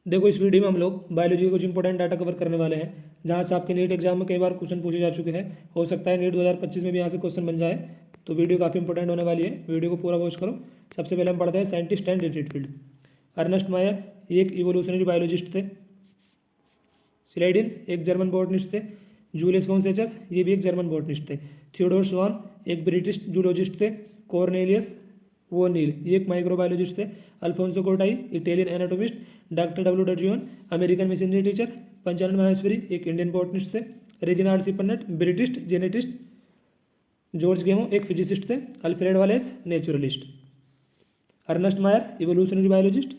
देखो, इस वीडियो में हम लोग बायोलॉजी के कुछ इंपॉर्टेंट डाटा कवर करने वाले हैं, जहाँ से आपके नीट एग्जाम में कई बार क्वेश्चन पूछे जा चुके हैं। हो सकता है नीट 2025 में भी यहाँ से क्वेश्चन बन जाए, तो वीडियो काफ़ी इंपॉर्टेंट होने वाली है। वीडियो को पूरा वॉच करो। सबसे पहले हम पढ़ते हैं scientist and related field. Ernst Mayr ये एक इवोल्यूशनरी बायोलॉजिस्ट थे। स्लाइडिन एक जर्मन बॉटनिस्ट थे। जूलियस फॉन सेचस ये भी एक जर्मन बॉटनिस्ट थे। थियोडोर स्वान एक ब्रिटिश जूलॉजिस्ट थे। कॉर्नेलियस वो नील ये एक माइक्रोबायोलॉजिस्ट थे। Alfonso Corti Italian anatomist. Doctor W Dudgeon American missionary teacher. Panchanan Maheshwari एक इंडियन बॉटनिस्ट थे। Reginald C Punnett British geneticist. George Gamow एक फिजिसिस्ट थे। Alfred Wallace naturalist. Ernst Mayr evolutionary biologist.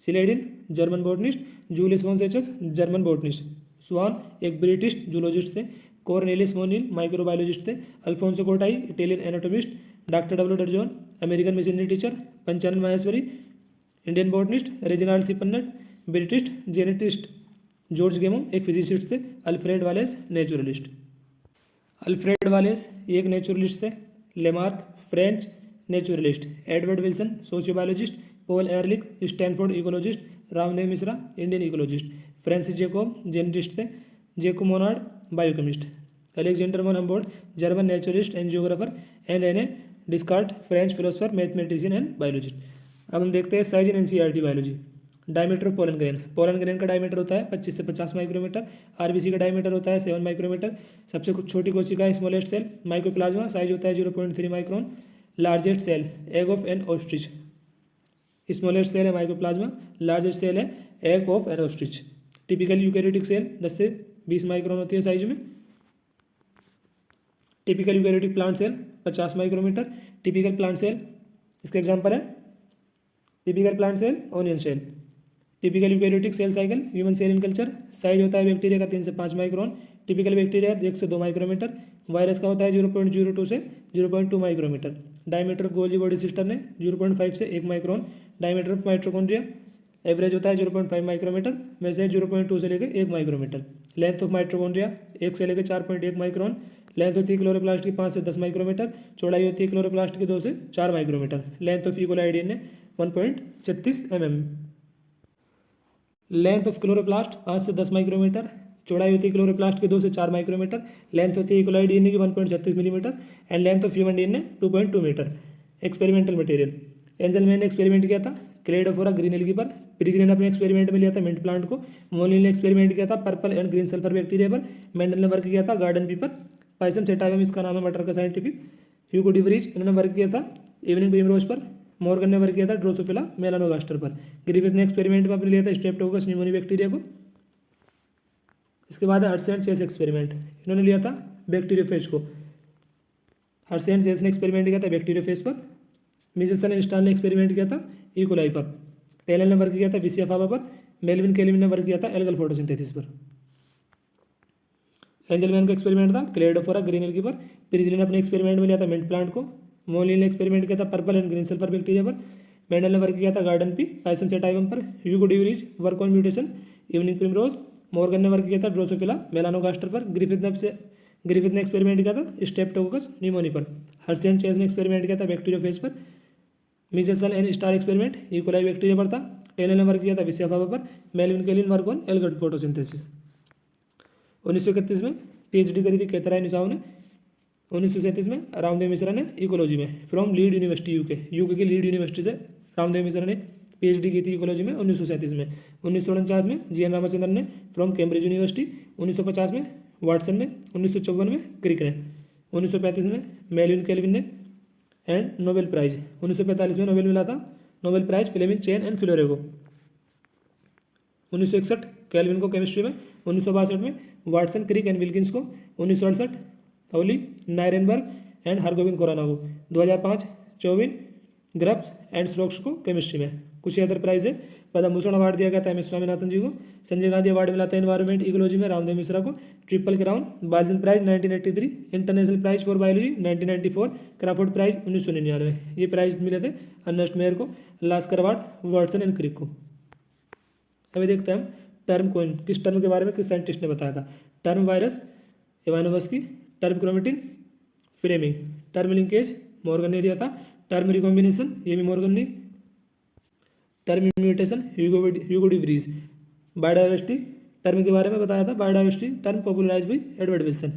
Schleiden German botanist. Julius von Sachs German botanist. Swan एक British zoologist थे। Cornelius Niel microbiologist थे। Alfonso Corti Italian anatomist. Doctor W Dudgeon American missionary teacher. Panchanan Maheshwari Indian botanist. Reginald C Punnett British geneticist. George Gamow एक physicist थे। Alfred Wallace naturalist. Alfred Wallace ये एक naturalist थे। Lamarck French naturalist. Edward Wilson sociobiologist. Paul Ehrlich Stanford ecologist. Ramdev Mishra Indian ecologist. Francis Jacob geneticist थे। Jacques Monod biochemist. Alexander von Humboldt German naturalist and geographer. And René Descartes French philosopher mathematician and biologist. अब हम देखते हैं size in NCERT biology. Diameter of pollen grain. Pollen grain का diameter होता है 25 से 50 micrometer. RBC का diameter होता है 7 माइक्रोमीटर। सबसे छोटी कोशिका है स्मॉलेस्ट सेल माइक्रोप्लाज्मा, साइज होता है 0.3 micron. Largest cell egg of an ostrich. Smallest cell है माइक्रोप्लाज्मा, लार्जेस्ट सेल है egg of an ostrich. Typical eukaryotic cell 10 से 20 माइक्रोन होती है साइज में। Typical eukaryotic plant cell 50 micrometre. Typical plant cell इसका example है typical plant cell onion cell. Typical eukaryotic cell cycle human cell in culture, size होता है bacteria का 3 से 5 माइक्रोन। टिपिकल बैक्टीरिया 1 से 2 माइक्रोमीटर। वायरस का होता है 0.02 से 0.2 micrometre. Diameter of Golgi body system है 0.5 से 1 micron. Diameter of mitochondria average होता है 0.5 माइक्रोमीटर में से 0.2 से लेकर 1 माइक्रोमीटर। लेंथ ऑफ माइट्रोकॉन्ड्रिया 1 से लेकर 4.1 माइक्रोन। लेंथ होती है क्लोरोप्लास्ट की 5 से 10 माइक्रोमीटर। चौड़ाई होती है क्लोरोप्लास्ट की 2 से 4 micrometre. Length of E coli DNA 1.36 mm। Length of chloroplast 5 से 10 माइक्रोमीटर। चौड़ाई होती है क्लोरोप्लास्ट की 2 से 4 माइक्रोमीटर। लेंथ होती है इकोलाई डीएनए की 1.36 millimetre. And length of human DNA 2.2 metre. Experimental material Engelmann ने एक्सपेरिमेंट किया था क्लेडोफोरा ग्रीन एल्गी पर। प्रीग्रीन ने अपने एक्सपेरिमेंट में लिया था मिंट प्लांट को। मोनिल ने एक्सपेरिमेंट किया था purple and green sulphur bacteria पर। मेंडल ने वर्क किया था गार्डन पी पर। पाइसम सेटाइवम इसका नाम है मटर का साइंटिफिक। ह्यूगो डिवरीज इन्होंने वर्क किया था इवनिंग प्रिमरोज पर। मॉर्गन ने वर्क किया था ड्रोसोफिला मेलानोगास्टर पर। ग्रिफिथ ने एक्सपेरिमेंट में अपने लिया था स्ट्रेप्टोकोकस न्यूमोनी बैक्टीरिया को। इसके बाद हर्ट्ज एंड चेस एक्सपेरिमेंट, इन्होंने लिया था बैक्टीरियोफेज को। हर्ट्ज एंड चेस ने एक्सपेरिमेंट किया था बैक्टीरियोफेज पर। मिचेल्सन एंड स्टाल ने एक्सपेरिमेंट किया था इकोलाई पर। टेलन ने वर्क किया था विसिया फावा पर। मेलविन केल्विन ने वर्क किया था एल्गल फोटोसिंथेसिस पर। एंजलमैन का एक्सपेरिमेंट था क्लेडोफोरा ग्रीन एल्गी पर। प्रीजली ने अपने एक्सपेरिमेंट में लिया था मिंट प्लांट को। मोलिन ने एक्सपेरिमेंट किया था purple and green sulphur bacteria पर। मेंडल ने वर्क किया था गार्डन पी पाइसम सेटाइवम पर। Hugo de Vries work on mutation evening primrose. Morgan ने वर्क किया था ड्रोसोफिला मेलानोगास्टर पर। ग्रिफिथ ने एक्सपेरिमेंट किया था स्ट्रेप्टोकोकस न्यूमोनी पर। हर्ट्ज एंड चेस ने एक्सपेरिमेंट किया था बैक्टीरियोफेज पर। Michelson and Stahl experiment E coli bacteria पर था। टेलन ने वर्क किया था विसिया फावा पर। Melvin Calvin work on algal photosynthesis. 1931 में पीएचडी करी थी केतराय निसाव ने। 1937 में रामदेव मिश्रा ने इकोलॉजी में फ्रॉम लीड यूनिवर्सिटी यूके की लीड यूनिवर्सिटी से रामदेव मिश्रा ने पीएचडी की थी इकोलॉजी में 1937 में। 1949 में जीएन रामचंद्रन ने फ्रॉम कैम्ब्रिज यूनिवर्सिटी। 1950 में वाटसन ने। 1954 में क्रिक ने। 1935 में मेलविन केल्विन ने। एंड नोबेल प्राइज 1945 में नोबेल मिला था Nobel prize Fleming Chain and Florey को। 1961 केल्विन को केमिस्ट्री में। 1962 में वाटसन क्रिक एंड विल्किंस को। 1968 होली नायरेनबर्ग एंड हरगोविंद खुराना को। 2005 चौविन ग्रब्स एंड स्ट्रोक्स को केमिस्ट्री में। कुछ अदर प्राइज है। पद्म भूषण अवार्ड दिया गया था एम स्वामीनाथन जी को। संजय गांधी अवार्ड मिला था एनवायरमेंट इकोलॉजी में रामदेव मिश्रा को। Triple crown Balzan prize 1983। International prize for biology 1994। Crafoord prize 1999। ये प्राइज मिले थे अर्नेस्ट मेयर को। Lasker award Watson and Crick को। अभी देखते हैं हम टर्म कोइन किस टर्म के बारे में किस साइंटिस्ट ने बताया था। Term virus Ivanovsky. Term chromatin Flemming. Term linkage Morgan ने दिया था। टर्म रिकॉम्बिनेशन ये भी मॉर्गन ने। Term mutation Hugo de Vries. Biodiversity term के बारे में बताया था, biodiversity term popularise by Edward Wilson.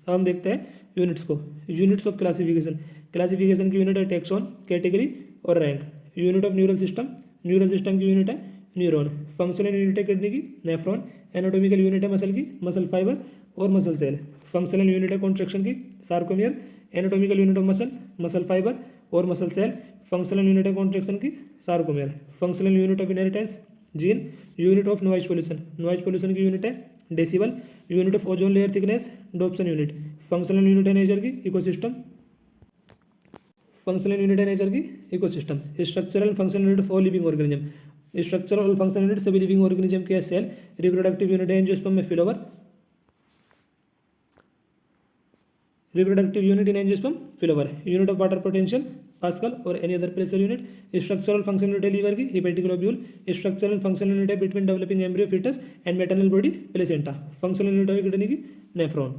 अब हम देखते हैं यूनिट्स को। यूनिट्स ऑफ क्लासिफिकेशन, क्लासिफिकेशन की यूनिट है टैक्सॉन, कैटेगरी और rank. Unit of neural system, neural system की यूनिट है न्यूरॉन। फंक्शनल यूनिट है किडनी की नेफ्रॉन। एनाटॉमिकल यूनिट है मसल की मसल फाइबर और मसल सेल। फंक्शनल यूनिट है कॉन्ट्रैक्शन की sarcomere. Anatomical unit of muscle muscle fibre और मसल सेल। फंक्शनल यूनिट है कॉन्ट्रैक्शन की sarcomere. Functional unit of inheritance gene. Unit of noise pollution, noise pollution की unit है decibel. Unit of ozone layer thickness Dobson unit. Functional unit है nature की ecosystem, functional unit है nature की ecosystem. Structural functional unit of all living organism, structural और functional unit सभी living organism के cell. Reproductive unit है angiosperm में flower, reproductive unit in angiosperm flower. Unit of water potential pascal और any other pressure unit. Structural functional unit है liver की hepatic lobule. Structural functional unit है between developing embryo foetus and maternal body placenta. Functional unit है kidney की nephron.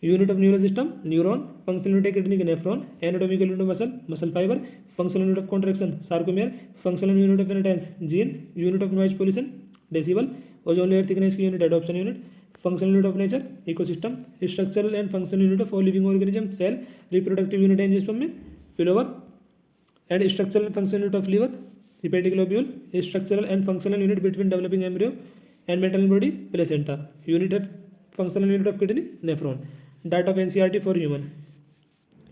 Unit of neural system neuron. Functional unit है kidney की nephron. Anatomical unit of muscle muscle fibre. Functional unit of contraction sarcomere. Functional unit of inheritance gene. Unit of noise pollution decibel. Ozone layer thickness की unit Dobson unit. Functional unit of nature ecosystem. Structural and functional unit of all living organism cell. Reproductive unit angiosperm में flower and structural and functional unit of liver hepatic lobule. Structural and functional unit between developing embryo and maternal body placenta. Unit of functional unit of kidney nephron. Data of NCERT for human,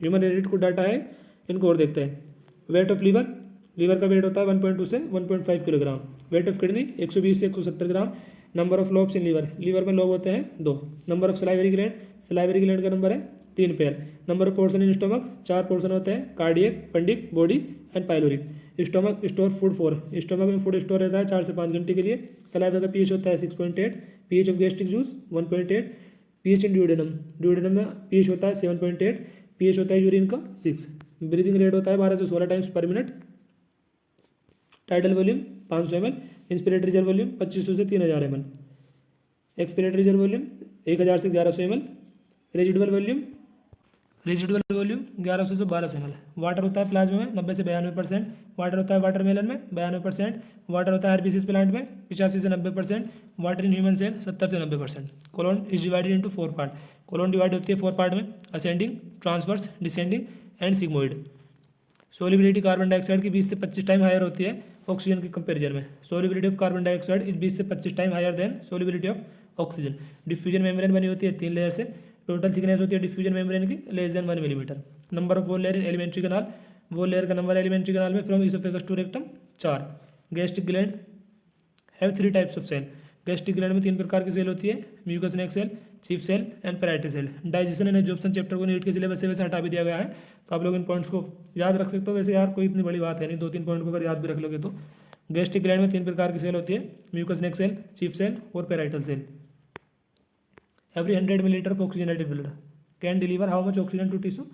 human हेरिट को data है, इनको और देखते हैं। Weight of liver, liver का weight होता है 1.2 से 1.5 किलोग्राम। वेट ऑफ किडनी 120 से 170 gram. Number of lobes in liver, liver में लोब होते हैं 2। Number of salivary gland, salivary gland का नंबर है 3 pair. Number of portion in stomach 4 portion होते हैं, cardiac, fundic, body and pyloric. Stomach store food for, stomach में food store रहता है 4 से 5 घंटे के लिए। सलाइवा का पीएच होता है 6.8। PH of gastric juice 1.8। PH in duodenum, duodenum में पीएच होता है 7.8। पीएच होता है यूरिन का 6। ब्रीदिंग रेट होता है 12 से 16 टाइम्स पर minute. Tidal volume 500 ml। Inspiratory reserve volume 2500 से 3000 ml। एक्सपिरेटरी रिजर्व वॉल्यूम 1000 से 1100 ml। रेजिडुअल वॉल्यूम 1100 से 1200 ml। वाटर होता है प्लाज्मा में 90 से 92%। वाटर होता है वाटरमेलन में 92%। वाटर होता है आरबीसीज प्लांट में 85 से 90%। वाटर इन ह्यूमन सेल 70 से 90%। Colon is divided into 4 part, colon divide होती है 4 पार्ट में, ascending, transverse, descending and sigmoid. Solubility carbon dioxide की 20 से 25 टाइम हायर होती है ऑक्सीजन के कंपेरिजन में। Solubility of carbon dioxide is 20 से 25 time higher than solubility of oxygen. Diffusion membrane बनी होती है 3 लेयर से। टोटल थिकनेस होती है डिफ्यूजन मेम्ब्रेन की less than 1 millimetre. Number of wall layer in alimentary canal, wall layer का नंबर एलिमेंट्री कनाल में from oesophagus to rectum 4। Gastric gland have 3 types of cell, gastric gland में 3 प्रकार की cell होती है, mucus neck cell, chief cell and parietal cell. Digestion and absorption chapter को NEET के syllabus से वैसे हटा भी दिया गया है, तो आप लोग इन पॉइंट्स को याद रख सकते हो। वैसे यार कोई इतनी बड़ी बात है नहीं, 2-3 पॉइंट को अगर याद भी रख लोगे तो। गैस्ट्रिक ग्लैंड में 3 प्रकार की सेल होती है, mucus neck cell, chief cell और parietal cell. Every 100 millilitre of oxygenated blood can deliver how much oxygen to tissue,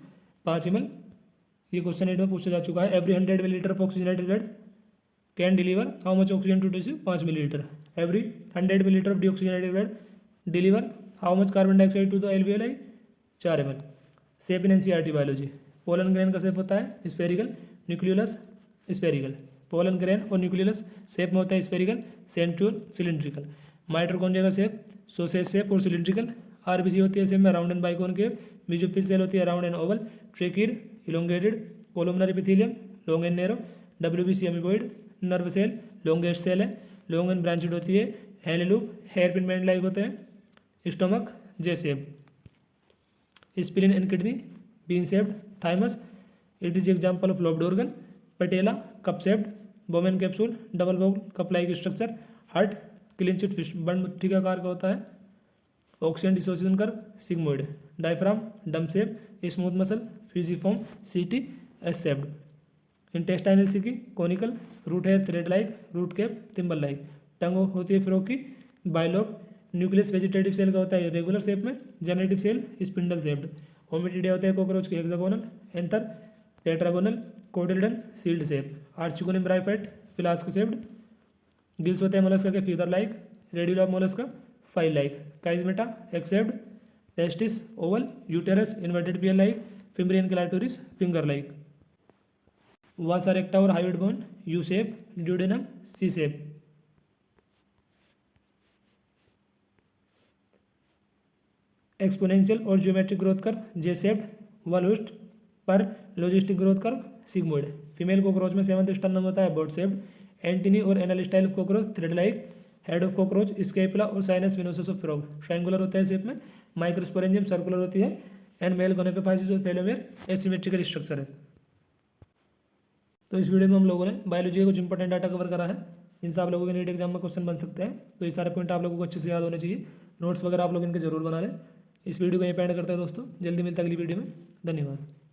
5 ml। ये क्वेश्चन 8 में पूछा जा चुका है। Every 100 millilitre of oxygenated blood can deliver how much oxygen to tissue, 5 millilitre. Every 100 millilitre of deoxygenated blood deliver how much carbon dioxide to the alveoli, 4 ml। Shape in NCERT biology, pollen grain का shape होता है spherical, nucleolus spherical. Pollen grain और nucleolus shape में होता है spherical, centriole cylindrical. Mitochondria का shape sausage shape और cylindrical. RBC होती है शेप में round and biconcave. Mesophyll cell होती है round and oval. Tracheid elongated. Columnar epithelium long and narrow. WBC amoeboid. Nerve cell longest cell है, long and branched होती है। Henle loop hairpin bend like होते हैं। Stomach J shape. Spleen and kidney bean shaped. Thymus it is example of lobed organ. Patella cup shaped. Bowman capsule double wall cup like structure. Heart clenched fist बंद मुट्ठी का आकार का होता है। Oxygen dissociation curve sigmoid. Diaphragm dome shape. Smooth muscle fusiform सीटी S shaped. Intestinal caeca conical. Root है thread like, root cap thimble like. Tongue होती है फ्रो की बाइलोब। न्यूक्लियस वेजिटेटिव सेल का होता है रेगुलर शेप में। Generative cell spindle shaped. Ommatidia होता है कॉकरोच के hexagonal. Anther tetragonal. Cotyledon shield shape. Archegonium bryophyte flask shaped. Gills होते हैं मोलस्का के feather like. Radula of Mollusca file like. Chiasmata X shaped. Testis oval. Uterus inverted pear like. Fimbriae clitoris finger like. Vasa recta और hyoid bone U shape. Duodenum C shape. Exponential और geometric growth curve J shaped वॉलहुस्ट पर logistic growth curve sigmoid. Female cockroach में 7th sternum होता है boat shaped. Antennae और anal style of cockroach thread like. Head of cockroach scapula और sinus venosus of frog triangular होता है shape में। माइक्रोस्पोरेंजियम सर्कुलर होती है एंड मेल गोनेपोफाइसिस और फेलोमेर एसिमेट्रिकल स्ट्रक्चर है। तो इस वीडियो में हम लोगों ने बायोलॉजी का कुछ इंपॉर्टेंट डाटा कवर करा है जिनसे आप लोगों के नीट एग्जाम में क्वेश्चन बन सकते हैं। तो ये सारे पॉइंट आप लोगों को अच्छे से याद होने चाहिए। नोट्स वगैरह आप लोग इनके जरूर बना लें। इस वीडियो को यहीं पे एंड करते हैं दोस्तों, जल्दी मिलता है अगली वीडियो में। धन्यवाद।